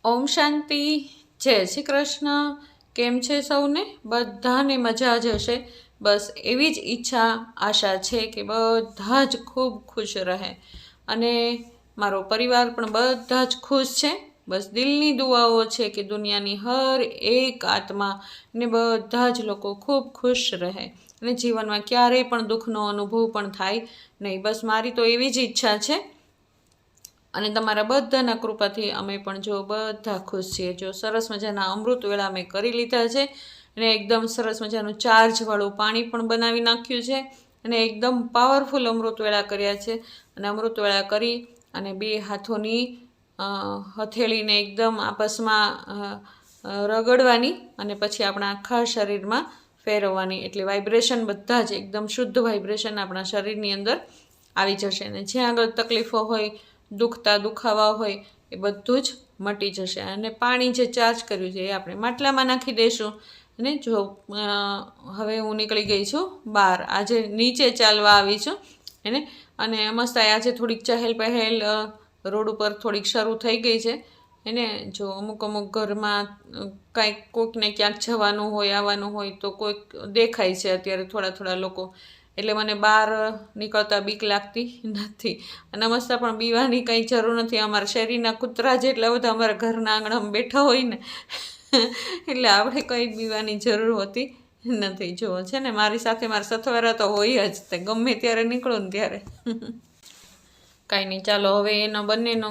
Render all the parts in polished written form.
ઓમ શાંતિ. જય શ્રી કૃષ્ણ. કેમ છે સૌને? બધાને મજા જ હશે. બસ એવી જ ઈચ્છા આશા છે કે બધા જ ખૂબ ખુશ રહે અને મારો પરિવાર પણ બધા જ ખુશ છે. બસ દિલની દુઆઓ છે કે દુનિયાની હર એક આત્મા ને બધા જ લોકો ખૂબ ખુશ રહે અને જીવનમાં ક્યારેય પણ દુઃખનો અનુભવ પણ થાય નહીં. બસ મારી તો એવી જ ઈચ્છા છે અને તમારા બધાના કૃપાથી અમે પણ જો બધા ખુશ છીએ. જો સરસ મજાના અમૃત વેળા મેં કરી લીધા છે અને એકદમ સરસ મજાનું ચાર્જવાળું પાણી પણ બનાવી નાખ્યું છે અને એકદમ પાવરફુલ અમૃત વેળા કર્યા છે. અને અમૃત વેળા કરી અને બે હાથોની હથેળીને એકદમ આપસમાં રગડવાની અને પછી આપણા આખા શરીરમાં ફેરવવાની, એટલે વાઇબ્રેશન બધા જ એકદમ શુદ્ધ વાઇબ્રેશન આપણા શરીરની અંદર આવી જશે અને જ્યાં આગળ તકલીફો હોય, દુખાવા હોય એ બધું જ મટી જશે. અને પાણી જે ચાર્જ કર્યું છે એ આપણે માટલામાં નાખી દઈશું. અને જો હવે હું નીકળી ગઈ છું બહાર, આજે નીચે ચાલવા આવી છું એને. અને મસ્ત આજે થોડીક ચહેલ પહેલ રોડ ઉપર થોડીક શરૂ થઈ ગઈ છે એને. જો અમુક ઘરમાં કાંઈક કોઈકને ક્યાંક જવાનું હોય, આવવાનું હોય તો કોઈક દેખાય છે અત્યારે થોડા લોકો, એટલે મને બહાર નીકળતા બીક લાગતી નથી. અને મસ્ત પણ બીવાની કંઈ જરૂર નથી. અમારા શેરીના કૂતરા જેટલા બધા અમારા ઘરના આંગણામાં બેઠા હોય ને એટલે આપણે કંઈ બીવાની જરૂર હોતી નથી. જો છે ને મારી સાથે મારા સથવારા તો હોય જ, તે ગમે ત્યારે નીકળો ને ત્યારે. કાંઈ નહીં, ચાલો હવે એનો બંનેનો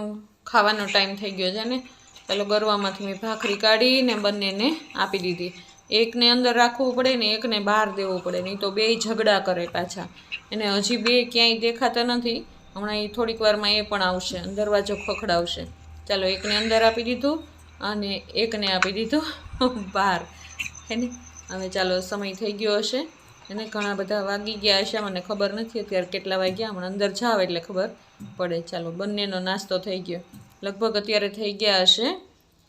ખાવાનો ટાઈમ થઈ ગયો છે ને. ચાલો ગરવામાંથી મેં ભાખરી કાઢીને બંનેને આપી દીધી. એકને અંદર રાખવું પડે ને એકને બહાર દેવું પડે, નહીં તો બે ઝઘડા કરે પાછા. એને હજી બે ક્યાંય દેખાતા નથી, હમણાં એ થોડીક વારમાં એ પણ આવશે, દરવાજો ખખડાવશે. ચાલો એકને અંદર આપી દીધું અને એકને આપી દીધું બહાર એને. હવે ચાલો સમય થઈ ગયો હશે એને, ઘણા બધા વાગી ગયા હશે, મને ખબર નથી અત્યારે કેટલા વાગ્યા. હમણાં અંદર જાવ એટલે ખબર પડે. ચાલો બંનેનો નાસ્તો થઈ ગયો, લગભગ અત્યારે થઈ ગયા હશે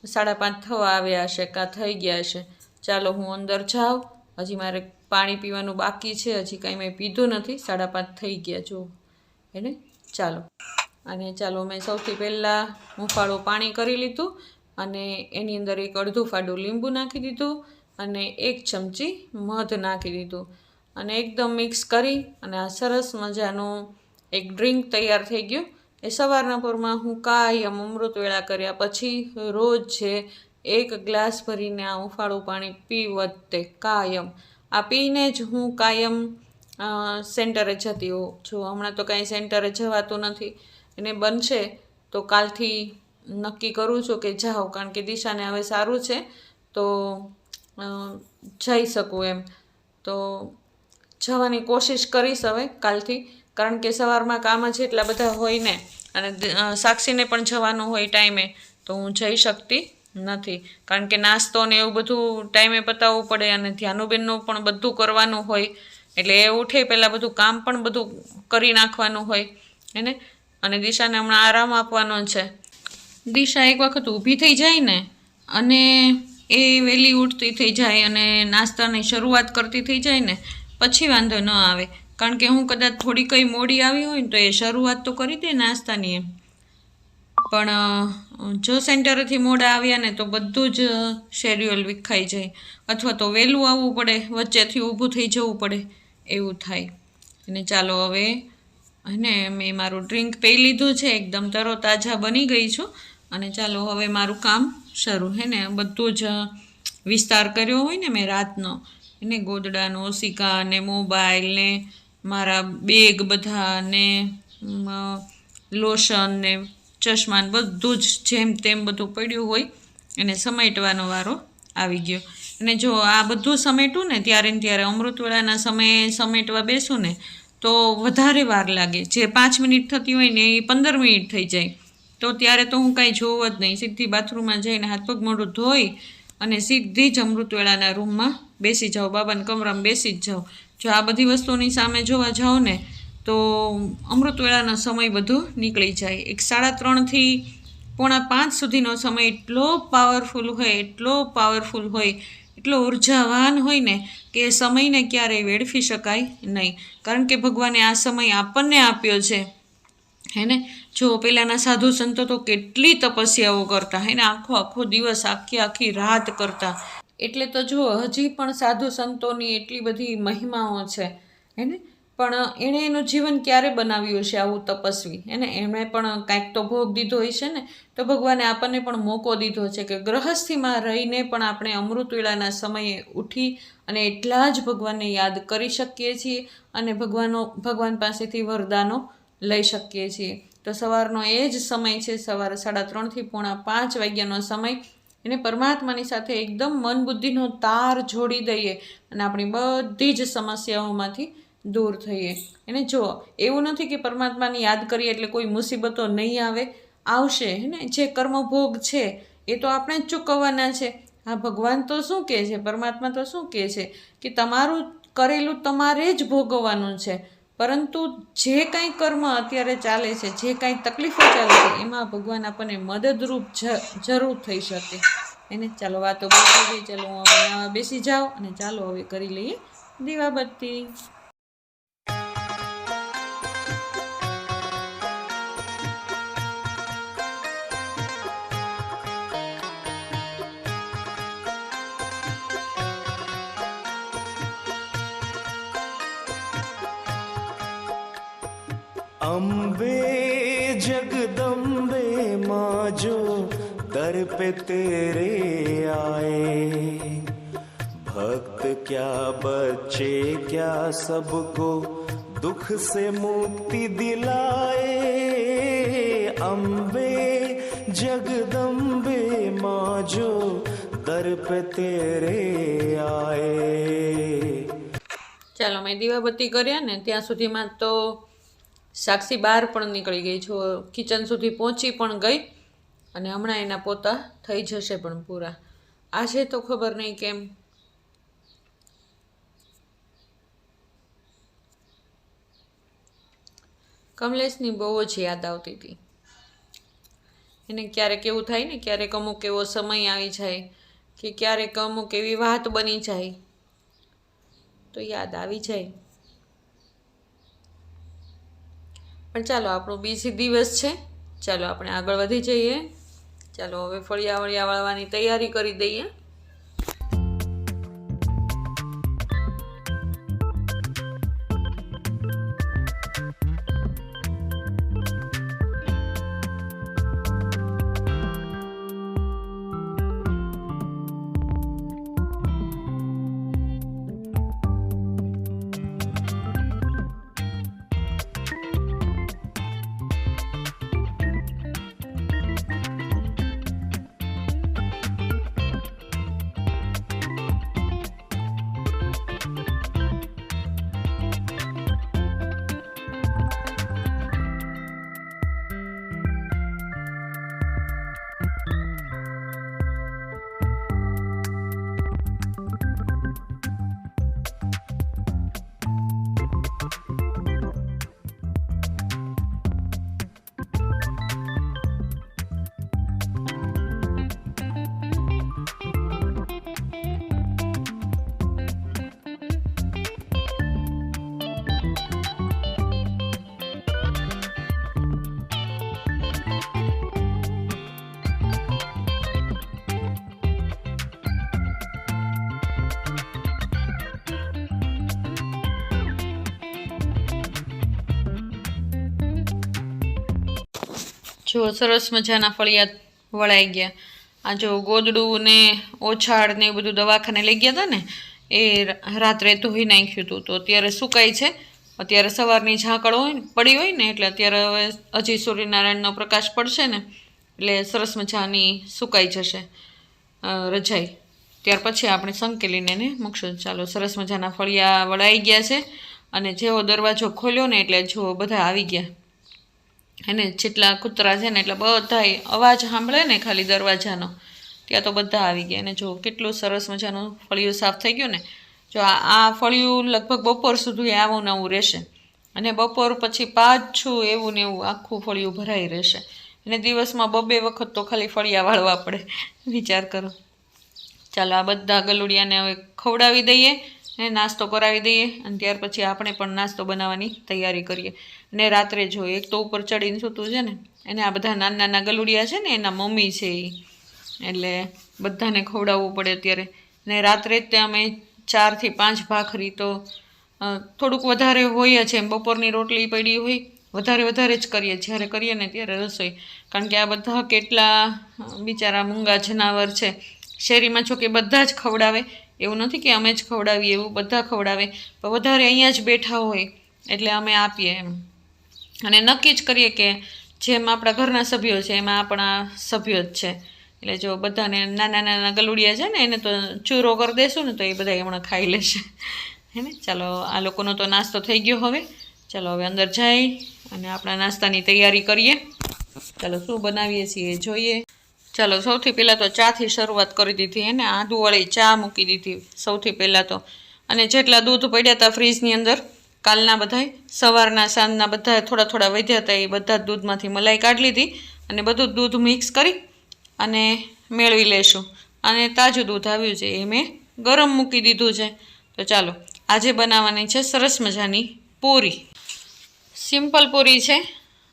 5:30 થવા આવ્યા હશે કાં થઈ ગયા હશે. ચાલો હું અંદર જાઉં, હજી મારે પાણી પીવાનું બાકી છે, હજી કાંઈ મેં પીધું નથી. 5:30 થઈ ગયા જો એને. ચાલો અને ચાલો મેં સૌથી પહેલાં હુંફાળું પાણી કરી લીધું અને એની અંદર એક અડધું ફાડું લીંબુ નાખી દીધું અને 1 ચમચી મધ નાખી દીધું અને એકદમ મિક્સ કરી અને આ સરસ મજાનું એક ડ્રિંક તૈયાર થઈ ગયું. એ સવારના પોરમાં હું કાયમ અમૃત વેળા કર્યા પછી રોજ છે 1 ગ્લાસ ભરીને આ હુંફાળું પાણી પીવત તે કાયમ. આ પીને જ હું કાયમ સેન્ટરે જતી હોઉં. જો હમણાં તો કાંઈ સેન્ટરે જવાતું નથી, એને બનશે તો કાલથી નક્કી કરું છું કે જાઉં, કારણ કે દિશાને હવે સારું છે તો જઈ શકું એમ. તો જવાની કોશિશ કરીશ હવે કાલથી, કારણ કે સવારમાં કામ જ એટલા બધા હોય ને અને સાક્ષીને પણ જવાનું હોય ટાઈમે, તો હું જઈ શકતી નથી. કારણ કે નાસ્તો ને એવું બધું ટાઈમે પતાવવું પડે અને ધ્યાનુબેનનું પણ બધું કરવાનું હોય, એટલે એ ઉઠે પહેલાં બધું કામ પણ બધું કરી નાખવાનું હોય એને. અને દિશાને હમણાં આરામ આપવાનો છે. દિશા એક વખત ઊભી થઈ જાય ને અને એ વહેલી ઉઠતી થઈ જાય અને નાસ્તાની શરૂઆત કરતી થઈ જાય ને પછી વાંધો ન આવે. કારણ કે હું કદાચ થોડી કંઈ મોડી આવી હોય ને તો એ શરૂઆત તો કરી દે નાસ્તાની એમ. પણ જો સેન્ટરેથી મોડા આવ્યા ને તો બધું જ શેડ્યુલ વિખાઈ જાય, અથવા તો વહેલું આવવું પડે, વચ્ચેથી ઊભું થઈ જવું પડે, એવું થાય. અને ચાલો હવે અને મેં મારું ડ્રિંક પી લીધું છે, એકદમ તરોતાજા બની ગઈ છું. અને ચાલો હવે મારું કામ શરૂ હે ને. બધું જ વિસ્તાર કર્યો હોય ને મેં રાતનો એને, ગોદડાનો, ઓશિકા ને મોબાઈલ ને મારા બેગ બધા ને લોશન ને ચશ્માન બધું જ જેમ તેમ બધું પડ્યું હોય એને સમેટવાનો વારો આવી ગયો. અને જો આ બધું સમેટું ને ત્યારે અમૃતવેળાના સમયે સમેટવા બેસું ને તો વધારે વાર લાગે. જે 5 મિનિટ થતી હોય ને એ 15 મિનિટ થઈ જાય. તો ત્યારે તો હું કાંઈ જોઉં જ નહીં, સીધી બાથરૂમમાં જઈને હાથ પગ મોઢું ધોઈ અને સીધી જ અમૃતવેળાના રૂમમાં બેસી જાઉં, બાબાના કમરામાં બેસી જ જાઉં. જો આ બધી વસ્તુની સામે જોવા જાઉં ને તો અમૃતવેળાનો સમય બધો નીકળી જાય. 3:30 થી 4:45 સુધીનો સમય એટલો પાવરફુલ હોય, એટલો ઉર્જાવાન હોય ને કે એ સમયને ક્યારેય વેડફી શકાય નહીં. કારણ કે ભગવાને આ સમય આપણને આપ્યો છે હે ને? જો પહેલાંના સાધુ સંતો તો કેટલી તપસ્યાઓ કરતા, હે ને? આખો આખો દિવસ, આખી આખી રાત કરતા. એટલે તો જો હજી પણ સાધુ સંતોની એટલી બધી મહિમાઓ છે, હે ને? પણ એણે એનું જીવન ક્યારે બનાવ્યું છે આવું તપસ્વી, હે ને? એમણે પણ કાંઈક તો ભોગ દીધો હોય છે ને. તો ભગવાને આપણને પણ મોકો દીધો છે કે ગૃહસ્થીમાં રહીને પણ આપણે અમૃતવેળાના સમયે ઉઠી અને એટલા જ ભગવાનને યાદ કરી શકીએ છીએ અને ભગવાન પાસેથી વરદાનો લઈ શકીએ છીએ. તો સવારનો એ જ સમય છે, સવારે 3:30 થી 4:45 વાગ્યાનો સમય. એને પરમાત્માની સાથે એકદમ મન બુદ્ધિનો તાર જોડી દઈએ અને આપણી બધી જ સમસ્યાઓમાંથી દૂર થઈએ. એને જો એવું નથી કે પરમાત્માને યાદ કરીએ એટલે કોઈ મુસીબતો નહીં આવે, આવશે, હે ને? જે કર્મભોગ છે એ તો આપણે જ ચૂકવવાના છે. હા, ભગવાન તો શું કહે છે, પરમાત્મા તો શું કહે છે કે તમારું કરેલું તમારે જ ભોગવવાનું છે. પરંતુ જે કાંઈ કર્મ અત્યારે ચાલે છે, જે કાંઈ તકલીફો ચાલે છે, એમાં ભગવાન આપણને મદદરૂપ જરૂર થઈ શકે. એને ચાલો વાતો બહુ થઈ ગઈ, ચાલો હું હવે નાવા બેસી જાઉં અને ચાલો હવે કરી લઈએ દીવાબત્તી. अम्बे जगदम्बे माँ जो दर पे तेरे आए, भक्त क्या बच्चे क्या सबको दुख से मुक्ति दिलाए. अम्बे जगदम्बे माँ जो दर पे तेरे आए. ચાલો મેં દીવાબત્તી કર્યા ને ત્યાં સુધીમાં તો સાક્ષી બહાર પણ નીકળી ગઈ, છો કિચન સુધી પહોંચી પણ ગઈ અને હમણાં એના પોતા થઈ જશે પણ પૂરા. આજે તો ખબર નહીં કેમ કમલેશની બહુ જ યાદ આવતી હતી. એને ક્યારેક એવું થાય ને, ક્યારેક અમુક એવો સમય આવી જાય કે ક્યારેક અમુક એવી વાત બની જાય તો યાદ આવી જાય. પણ ચાલો, આપણો બીજી દિવસ છે, ચાલો આપણે આગળ વધી જઈએ. ચાલો હવે ફળિયા વાળવાની તૈયારી કરી દઈએ. જો સરસ મજાના ફળિયા વળાઈ ગયા. આ જો ગોદડું ને ઓછાળ ને એ બધું દવાખાને લઈ ગયા હતા ને, એ રાત્રે ધોઈ નાખ્યું હતું, તો અત્યારે સુકાય છે. અત્યારે સવારની ઝાકળ હોય પડી હોય ને, એટલે અત્યારે હવે હજી સૂર્યનારાયણનો પ્રકાશ પડશે ને એટલે સરસ મજાની સુકાઈ જશે રજાઈ. ત્યાર પછી આપણે સંકેલીને એને મૂકશું. ચાલો, સરસ મજાના ફળિયા વળાઈ ગયા છે અને જેવો દરવાજો ખોલ્યો ને એટલે જો બધા આવી ગયા. એને જેટલા કૂતરા છે ને એટલે બધા અવાજ સાંભળે ને ખાલી દરવાજાનો, ત્યાં તો બધા આવી ગયા. અને જો કેટલું સરસ મજાનું ફળિયું સાફ થઈ ગયું ને. જો આ ફળિયું લગભગ બપોર સુધી આવું નવું રહેશે અને બપોર પછી પાછું એવું ને એવું આખું ફળિયું ભરાઈ રહેશે. અને દિવસમાં 2 વખત તો ખાલી ફળિયા વાળવા પડે, વિચાર કરો. ચાલો, આ બધા ગલુડિયાને હવે ખવડાવી દઈએ એને નાસ્તો કરાવી દઈએ અને ત્યાર પછી આપણે પણ નાસ્તો બનાવવાની તૈયારી કરીએ. ને રાત્રે જો એક તો ઉપર ચડીને સૂતું છે ને, એને આ બધા નાના નાના ગલુડિયા છે ને એના મમ્મી છે એ, એટલે બધાને ખવડાવવું પડે અત્યારે. ને રાત્રે જ ત્યાં અમે 4 થી 5 ભાખરી તો થોડુંક વધારે હોય છે. એમ બપોરની રોટલી પડી હોય વધારે જ કરીએ જ્યારે કરીએ ને ત્યારે રસોઈ, કારણ કે આ બધા કેટલા બિચારા મૂંગા જનાવર છે. શેરીમાં છો કે બધા જ ખવડાવે, એવું નથી કે અમે જ ખવડાવીએ, એવું બધા ખવડાવે, પણ વધારે અહીંયા જ બેઠા હોય એટલે અમે આપીએ એમ. અને નક્કી જ કરીએ કે જેમ આપણા ઘરના સભ્યો છે એમાં આપણા સભ્યો જ છે. એટલે જો બધાને નાના નાના ગલુડિયા છે ને એને તો ચૂરો કરી દેશું ને તો એ બધા હમણાં ખાઈ લેશે, હે ને. ચાલો આ લોકોનો તો નાસ્તો થઈ ગયો. ચાલો હવે અંદર જઈ અને આપણા નાસ્તાની તૈયારી કરીએ. ચાલો શું બનાવીએ છીએ જોઈએ. ચાલો સૌથી પહેલાં તો ચાથી શરૂઆત કરી દીધી, એને આદુવાળી ચા મૂકી દીધી સૌથી પહેલાં તો. અને જેટલા દૂધ પડ્યા હતા ફ્રીજની અંદર કાલના બધાય, સવારના સાંજના બધા થોડા વધ્યા હતા, એ બધા દૂધમાંથી મલાઈ કાઢી લીધી અને બધું દૂધ મિક્સ કરી અને મેળવી લેશું. અને તાજું દૂધ આવ્યું છે એ મેં ગરમ મૂકી દીધું છે. તો ચાલો આજે બનાવવાની છે સરસ મજાની પૂરી. સિમ્પલ પૂરી છે,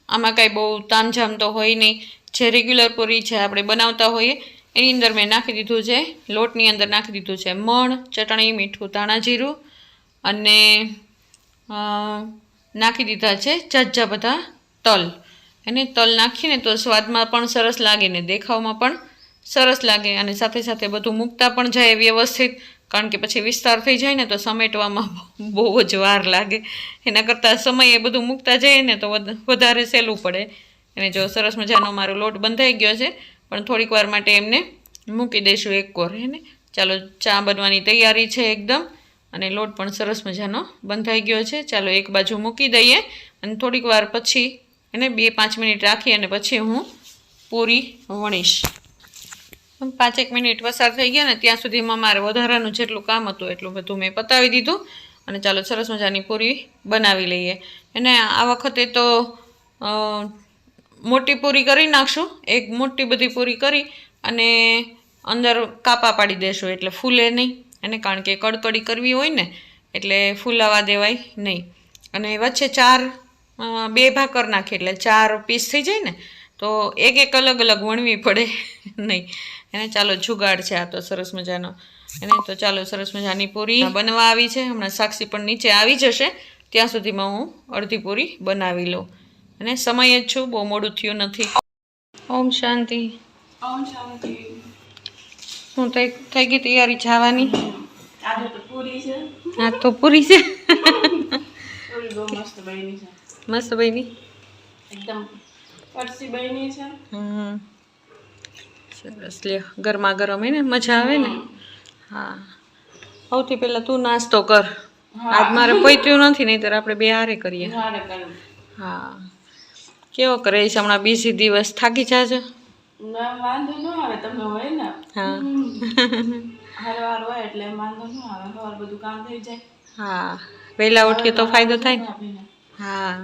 આમાં કાંઈ બહુ તામઝામ તો હોય નહીં. જે રેગ્યુલર પૂરી છે આપણે બનાવતા હોઈએ એની અંદર મેં નાખી દીધું છે, લોટની અંદર નાખી દીધું છે મણ, ચટણી, મીઠું, ધાણા જીરું અને નાખી દીધા છે ઝાઝા બધા તલ. એને તલ નાખીને તો સ્વાદમાં પણ સરસ લાગે ને દેખાવમાં પણ સરસ લાગે, અને સાથે સાથે બધું મૂકતા પણ જાય વ્યવસ્થિત, કારણ કે પછી વિસ્તાર થઈ જાય ને તો સમેટવામાં બહુ જ વાર લાગે. એના કરતાં સમયે બધું મૂકતા જઈએ ને તો વધારે સહેલું પડે. અને જો સરસ મજાનો મારો લોટ બંધાઈ ગયો છે, પણ થોડીક વાર માટે એમને મૂકી દઈશું એક કોર, હે ને. ચાલો ચા બનવાની તૈયારી છે એકદમ, અને લોટ પણ સરસ મજાનો બંધાઈ ગયો છે. ચાલો એક બાજુ મૂકી દઈએ અને થોડીક વાર પછી એને 2-5 મિનિટ રાખી અને પછી હું પૂરી વણીશ. 5-1 મિનિટ પસાર થઈ ગયા ને ત્યાં સુધીમાં મારે વધારાનું જેટલું કામ હતું એટલું બધું મેં પતાવી દીધું. અને ચાલો સરસ મજાની પૂરી બનાવી લઈએ. અને આ વખતે તો મોટી પૂરી કરી નાખશું, એક મોટી બધી પૂરી કરી અને અંદર કાપા પાડી દેશું એટલે ફૂલે નહીં. અને કારણ કે કડકડી કરવી હોય ને એટલે ફૂલાવા દેવાય નહીં. અને વચ્ચે 2 ભાગ કરી નાખીએ એટલે 4 પીસ થઈ જાય ને, તો એક અલગ અલગ વણવી પડે નહીં. એને ચાલો જુગાડ છે આ તો સરસ મજાનો. એને તો ચાલો સરસ મજાની પૂરી બનવા આવી છે. હમણાં સાક્ષી પણ નીચે આવી જશે, ત્યાં સુધીમાં હું અડધી પૂરી બનાવી લઉં. અને સમય જ છું, બહુ મોડું થયું નથી. ઓમ શાંતિ. ઓમ શાંતિ. શું થઈ ગઈ તૈયારી જવાની? આજે તો પૂરી છે. હા તો પૂરી છે. પૂરી બહુ મસ્ત બની છે. મસ્ત બની, એકદમ ફરસી બની છે. સરસ. લે ગરમા ગરમ હે ને, મજા આવે ને. હા સૌથી પહેલાં તું નાસ્તો કર. આજ મારે પૈત્યું નથી, નહીંતર આપણે 2 હારે કરીએ. હા કેવો કરે છે હમણાં? બીજી દિવસ થાકી જાજો? વાંધો ન આવે, તમે હોય ને. હા હરવાર હોય એટલે વાંધો ન આવે, હવાર બધું કામ થઈ જાય. હા વહેલા ઉઠીએ તો ફાયદો થાય ને. હા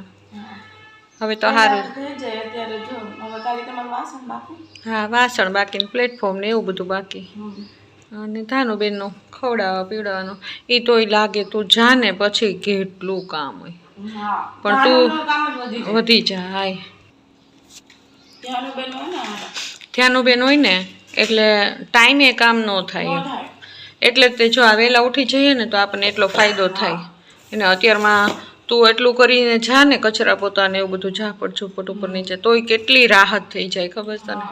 હવે તો સારું થઈ જાય. અત્યારે જો હવે કાલે તમારું વાસણ બાકી. હા વાસણ બાકી ને પ્લેટફોર્મ ને એવું બધું બાકી. અને ધાનુબેનનું ખવડાવવા પીવડાવવાનું એ તોય લાગે તું જા ને પછી કેટલું કામ હોય. પણ તું વધી જાય. ધ્યાનુબેન હોય ને એટલે ટાઈમે કામ ન થાય. એટલે તે જો આ વહેલા ઉઠી જઈએ ને તો આપણને એટલો ફાયદો થાય. એને અત્યારમાં તું એટલું કરીને જા ને, કચરા પોતા ને એવું બધું ઝાપટ ઝૂપટ ઉપર નીચે, તોય કેટલી રાહત થઈ જાય ખબર તને.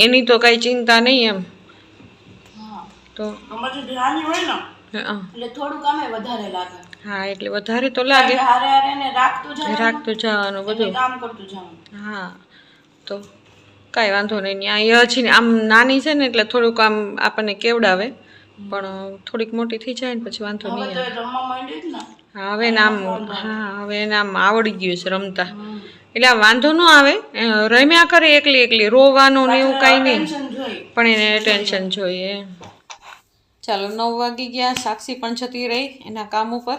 એની તો કાંઈ ચિંતા નહીં એમ. તો હા એટલે વધારે તો લાગે, રાખતું જવાનું બધું. હા તો કાંઈ વાંધો નહીં. ત્યાં હજી ને આમ નાની છે ને એટલે થોડુંક આમ આપણને કેવડાવે, પણ થોડીક મોટી થઈ જાય ને પછી વાંધો નહીં આવે. હા હવે ને આમ, હા હવે એને આમ આવડી ગયું છે રમતા, એટલે આ વાંધો ન આવે. રમ્યા કરે એકલી, રોવાનું ને એવું કાંઈ નહીં, પણ એને ટેન્શન જોઈએ. ચાલો 9 વાગી ગયા, સાક્ષી પણ જતી રહી એના કામ ઉપર.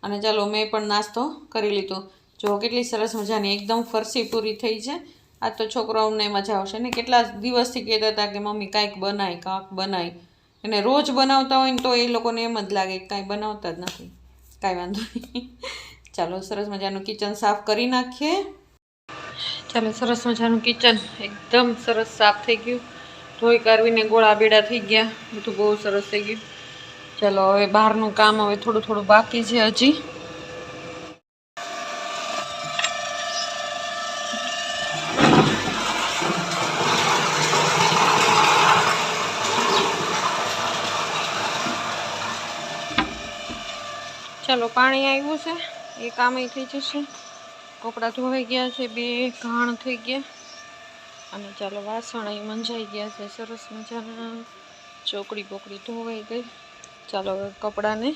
અને ચાલો મેં પણ નાસ્તો કરી લીધો. જો કેટલી સરસ મજાની એકદમ ફરસી પૂરી થઈ છે. આ તો છોકરાઓને મજા આવશે ને. કેટલા દિવસથી કહેતા હતા કે મમ્મી કાંઈક બનાય. અને રોજ બનાવતા હોય ને તો એ લોકોને એમ જ લાગે કે કાંઈ બનાવતા જ નથી. કાંઈ વાંધો નહીં. ચાલો સરસ મજાનું કિચન સાફ કરી નાખીએ. ચાલો સરસ મજાનું કિચન એકદમ સરસ સાફ થઈ ગયું. ધોઈ કાઢવીને ગોળા બેડા થઈ ગયા. બધું બહુ સરસ થઈ ગયું. ચાલો હવે બહારનું કામ હવે થોડું થોડું બાકી છે હજી. ચાલો પાણી આવ્યું છે એ કામ થઈ જશે. કપડાં ધોવાઈ ગયા છે, 2 ઘાણ થઈ ગયા. અને ચાલો વાસણ અહીં મંજાઈ ગયા છે સરસ મજાના. ચોકડી બોકડી ધોવાઈ ગઈ. ચાલો હવે કપડાને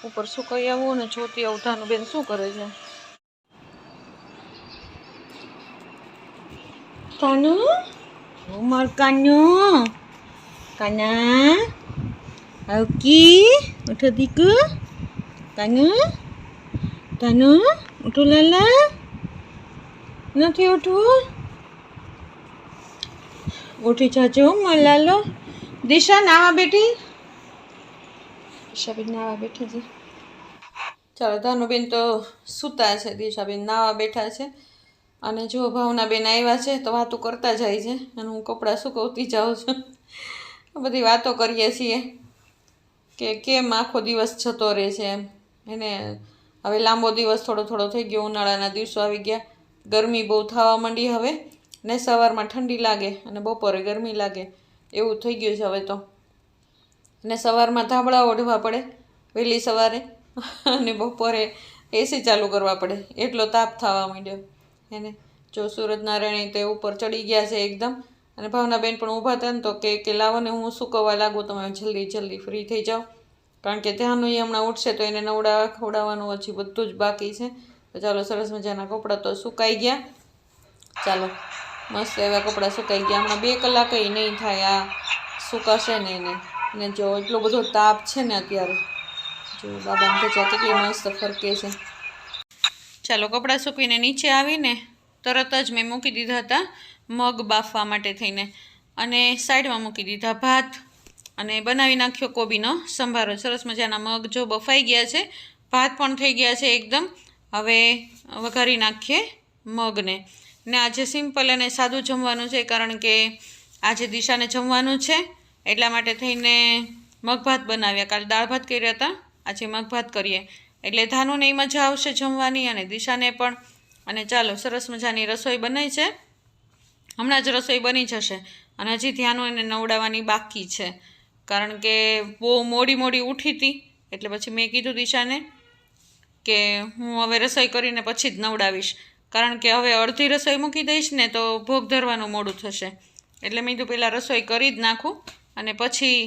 ઉપર સુકાઈ આવું અને જોતી આવું ધાનું બેન શું કરે છે. કાનુ ઉમર કાનુ કાના આવકી ઉઠો દીકુ કાનુ કાનુ ઉઠો લાલા નથી ઉઠવું. ઉઠી જાજો લાલો. દિશા નાવા બેઠી. દિશાબેન નાવા બેઠા છે. ચાલો ધાનુબેન તો સૂતા છે, દિશાબેન નાવા બેઠા છે. અને જો ભાવનાબેન આવ્યા છે તો વાતો કરતા જાય છે અને હું કપડાં સુકવતી જાઉં છું. બધી વાતો કરીએ છીએ કે કેમ આખો દિવસ જતો રહે છે એમ. એને હવે લાંબો દિવસ થોડો થોડો થઈ ગયો. ઉનાળાના દિવસો આવી ગયા. ગરમી બહુ થવા માંડી હવે. ને સવારમાં ઠંડી લાગે અને બપોરે ગરમી લાગે એવું થઈ ગયું છે હવે તો. અને સવારમાં ધાબળા ઓઢવા પડે વહેલી સવારે અને બપોરે એસી ચાલુ કરવા પડે. એટલો તાપ થવા માંડ્યો એને. જો સૂરજનારાયણ તે ઉપર ચડી ગયા છે એકદમ. અને ભાવનાબેન પણ ઊભા હતા ને તો કે લાવો ને હું સૂકવવા લાગું, તમે જલ્દી જલ્દી ફ્રી થઈ જાઓ. કારણ કે ધ્યાનનું એ હમણાં ઉઠશે તો એને નવડાવવા ખવડાવવાનું હજી બધું જ બાકી છે. તો ચાલો સરસ મજાના કપડાં તો સુકાઈ ગયા. ચાલો મસ્ત એવા કપડાં સુકાઈ ગયા. હમણાં 2 કલાક નહીં થાય આ સુકાશે ને એને. અને જો એટલો બધો તાપ છે ને અત્યારે. જો બાબાને તો કેટલી મસ્ત ફરકે છે. ચાલો કપડાં સૂકવીને નીચે આવીને તરત જ મેં મૂકી દીધા હતા મગ બાફવા માટે થઈને. અને સાઈડમાં મૂકી દીધા ભાત અને બનાવી નાખ્યો કોબીનો સંભારો. સરસ મજાના મગ જો બફાઈ ગયા છે, ભાત પણ થઈ ગયા છે એકદમ. હવે વઘારી નાખીએ મગને. ને આજે સિમ્પલ અને સાદું જમવાનું છે કારણ કે આજે દિશાને જમવાનું છે એટલા માટે થઈને મગ ભાત બનાવ્યા. કાલે દાળ ભાત કર્યા હતા, આજે મગ ભાત કરીએ એટલે ધાનુને એ મજા આવશે જમવાની અને દિશાને પણ. અને ચાલો સરસ મજાની રસોઈ બનાવી છે. હમણાં જ રસોઈ બની જશે અને હજી ધ્યાનો એને નવડાવવાની બાકી છે કારણ કે બહુ મોડી ઉઠી હતી. એટલે પછી મેં કીધું દિશાને કે હું હવે રસોઈ કરીને પછી જ નવડાવીશ. કારણ કે હવે અડધી રસોઈ મૂકી દઈશ ને તો ભોગ ધરવાનું મોડું થશે. એટલે મેં કીધું પહેલાં રસોઈ કરી જ નાખું અને પછી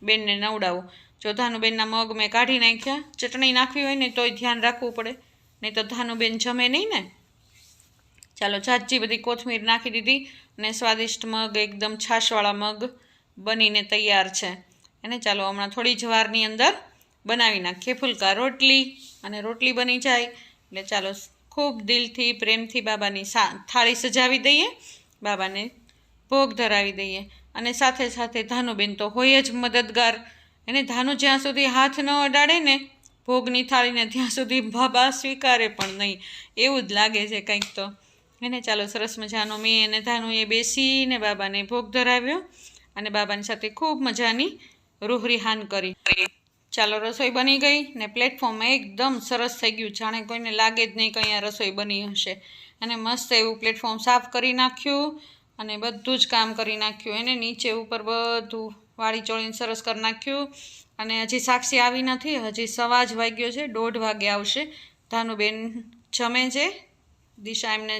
બેનને નવડાવું. જો ધાનુબેનના મગ મેં કાઢી નાખ્યા. ચટણી નાખવી હોય ને તોય ધ્યાન રાખવું પડે, નહીં તો ધાનુબેન જમે નહીં ને. ચાલો ઝાજી બધી કોથમીર નાખી દીધી અને સ્વાદિષ્ટ મગ એકદમ છાશવાળા મગ બનીને તૈયાર છે. એને ચાલો હમણાં થોડી જ વારની અંદર બનાવી નાખીએ ફુલકા રોટલી. અને રોટલી બની જાય એટલે ચાલો ખૂબ દિલથી પ્રેમથી બાબાની થાળી સજાવી દઈએ, બાબાને ભોગ ધરાવી દઈએ. અને સાથે સાથે ધાનુબેન તો હોય જ મદદગાર. એને ધાનુ જ્યાં સુધી હાથ ન અડાડે ને ભોગની થાળીને ત્યાં સુધી બાબા સ્વીકારે પણ નહીં એવું જ લાગે છે કંઈક તો. એને ચાલો સરસ મજાનો મેં અને ધાનુએ બેસીને બાબાને ભોગ ધરાવ્યો અને બાબાની સાથે ખૂબ મજાની રૂહરીહાન કરી. ચાલો રસોઈ બની ગઈ ને પ્લેટફોર્મમાં એકદમ સરસ થઈ ગયું. જાણે કોઈને લાગે જ નહીં કે અહીંયા રસોઈ બની હશે. અને મસ્ત એવું પ્લેટફોર્મ સાફ કરી નાખ્યું અને બધું જ કામ કરી નાખ્યું. એને નીચે ઉપર બધું વાળી ચોળીને સરસ કરી નાખ્યું. અને હજી સાક્ષી આવી નથી, હજી 1:15 જ વાગ્યો છે, 1:30 વાગે આવશે. ધાનુબેન જમે છે, દિશા એમને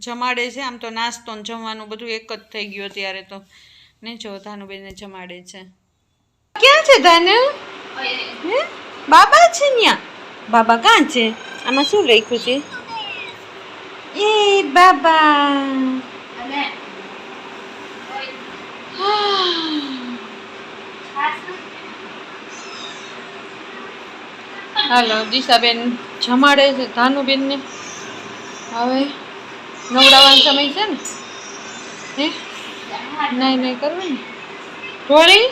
જમાડે છે. આમ તો નાસ્તો ને જમવાનું બધું એક જ થઈ ગયું અત્યારે તો. ને જો ધાનુબેનને જમાડે છે. ક્યાં છે ધાનુ? બાબા છે ન્યા. બાબા ક્યાં છે? આમાં શું લખ્યું છે? એ બાબા. હાલો દિશાબેન જમાડે છે ધાનુબેનને. હવે નવડાવવાનો સમય છે ને. હે નહીં કરવું ને ઢોળી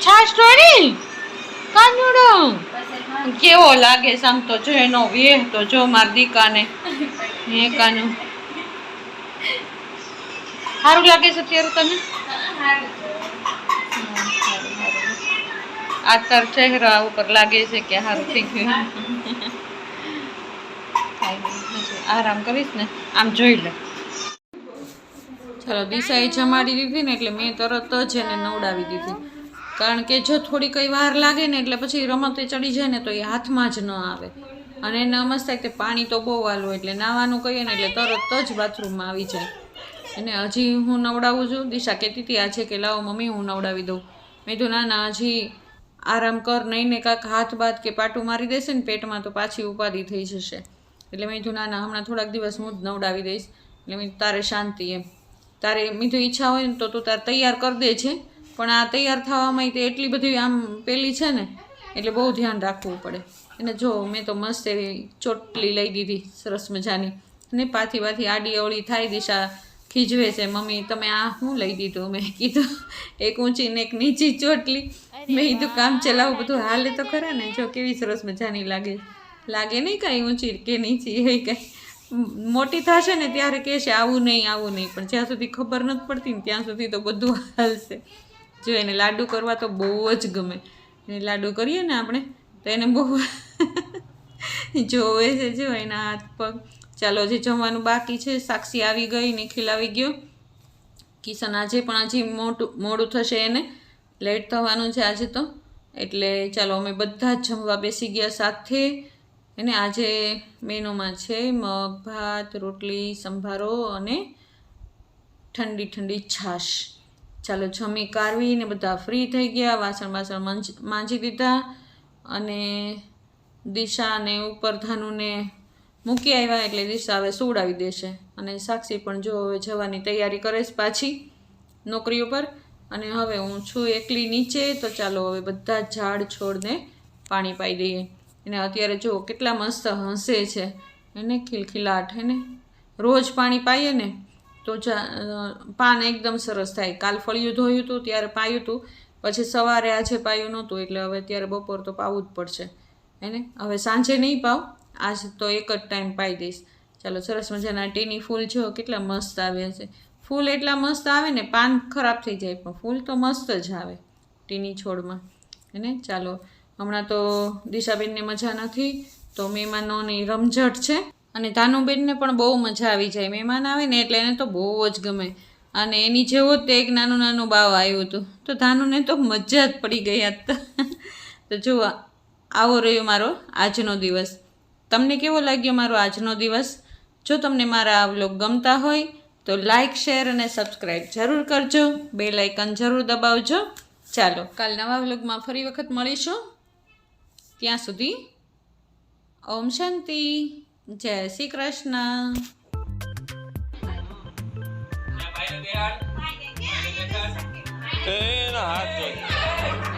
છાશ થોડી કાનુડો કેવો લાગે સામ તો જો એનો વેહ તો જો માર દીકાને હે કાનુ સારું લાગે છે અત્યારે તને આ તાર ચહેરા ઉપર લાગે છે કે સારું થઈ ગયું આરામ કરીશ ને આમ જોઈ લે ચાલો દિશાએ જમાડી દીધી ને એટલે મેં તરત જ એને નવડાવી દીધી કારણ કે જો થોડી કઈ વાર લાગે ને એટલે પછી રમતે ચડી જાય ને તો એ હાથમાં જ ન આવે અને એને મસ્ત થાય કે પાણી તો બહુ વાલું એટલે નાવાનું કહીએ ને એટલે તરત જ બાથરૂમમાં આવી જાય અને હજી હું નવડાવું છું દિશા કહેતી હતી આજે કે લાવો મમ્મી હું નવડાવી દઉં મેં તો ના હજી આરામ કર નહીં ને કાંક હાથ બાદ કે પાટું મારી દેશે ને પેટમાં તો પાછી ઉપાધિ થઈ જશે એટલે મેં કીધું ના હમણાં થોડાક દિવસ હું જ નવડાવી દઈશ એટલે મેં તારે શાંતિ એમ તારે મીઠું ઈચ્છા હોય ને તો તું તારે તૈયાર કરી દે છે પણ આ તૈયાર થવામાં તે એટલી બધી આમ પેલી છે ને એટલે બહુ ધ્યાન રાખવું પડે અને જો મેં તો મસ્ત એવી ચોટલી લઈ દીધી સરસ મજાની અને પાછી આડી અવળી થાય દિશા ખીજવે છે મમ્મી તમે આ શું લઈ દીધું મેં કીધું એક ઊંચી ને એક નીચી ચોટલી મેં કીધું કામ ચલાવું બધું હાલે તો ખરા ને જો કેવી સરસ મજાની લાગે નહીં કાંઈ ઊંચી કે નીચી એ કાંઈ મોટી થશે ને ત્યારે કહેશે આવું નહીં પણ જ્યાં સુધી ખબર નથી પડતી ને ત્યાં સુધી તો બધું હાલશે જો એને લાડુ કરવા તો બહુ જ ગમે એને લાડુ કરીએ ને આપણે તો એને બહુ જોવે છે જો એના હાથ પગ ચાલો હજી જમવાનું બાકી છે સાક્ષી આવી ગઈ નિખિલ આવી ગયો કિશન આજે પણ હજી મોડું થશે એને લેટ થવાનું છે આજે તો એટલે ચાલો અમે બધા જ જમવા બેસી ગયા સાથે એને આજે મેનુમાં છે મગ ભાત રોટલી સંભારો અને ઠંડી છાશ ચાલો જમી કારવીને બધા ફ્રી થઈ ગયા વાસણ માંજી દીધા અને દિશાને ઉપર ધાનુને મૂકી આવ્યા એટલે દિશા હવે સુવડાવી દેશે અને સાક્ષી પણ જો હવે જવાની તૈયારી કરે છે પાછી નોકરી ઉપર અને હવે હું છું એકલી નીચે તો ચાલો હવે બધા ઝાડ છોડને પાણી પાઈ દઈએ એને અત્યારે જો કેટલા મસ્ત હસે છે એને ખિલખિલાટ એને રોજ પાણી પાઈએ ને તો પાન એકદમ સરસ થાય કાલ ફળિયું ધોયું હતું ત્યારે પાયું હતું પછી સવારે આજે પાયું નહોતું એટલે હવે અત્યારે બપોર તો પાવું જ પડશે એને હવે સાંજે નહીં પાવ આજ તો એક જ ટાઈમ પાઈ દઈશ ચાલો સરસ મજાના ટીની ફૂલ જો કેટલા મસ્ત આવ્યા છે ફૂલ એટલા મસ્ત આવે ને પાન ખરાબ થઈ જાય પણ ફૂલ તો મસ્ત જ આવે ટીની છોડમાં એને ચાલો હમણાં તો દિશાબેનને મજા નથી તો મહેમાનોની રમઝટ છે અને ધાનુબેનને પણ બહુ મજા આવી જાય મહેમાન આવે ને એટલે એને તો બહુ જ ગમે અને એની જેવો જ તે એક નાનું બાવ આવ્યું હતું તો ધાનુને તો મજા જ પડી ગઈ હતા તો જુઓ આવો રહ્યો મારો આજનો દિવસ તમને કેવો લાગ્યો મારો આજનો દિવસ જો તમને મારા આ વ્લોગ ગમતા હોય તો લાઇક શેર અને સબસ્ક્રાઈબ જરૂર કરજો બેલ આઇકન જરૂર દબાવજો ચાલો કાલ નવા વ્લોગમાં ફરી વખત મળીશું ત્યાં સુધી ઓમ શાંતિ જય શ્રી કૃષ્ણ હાથ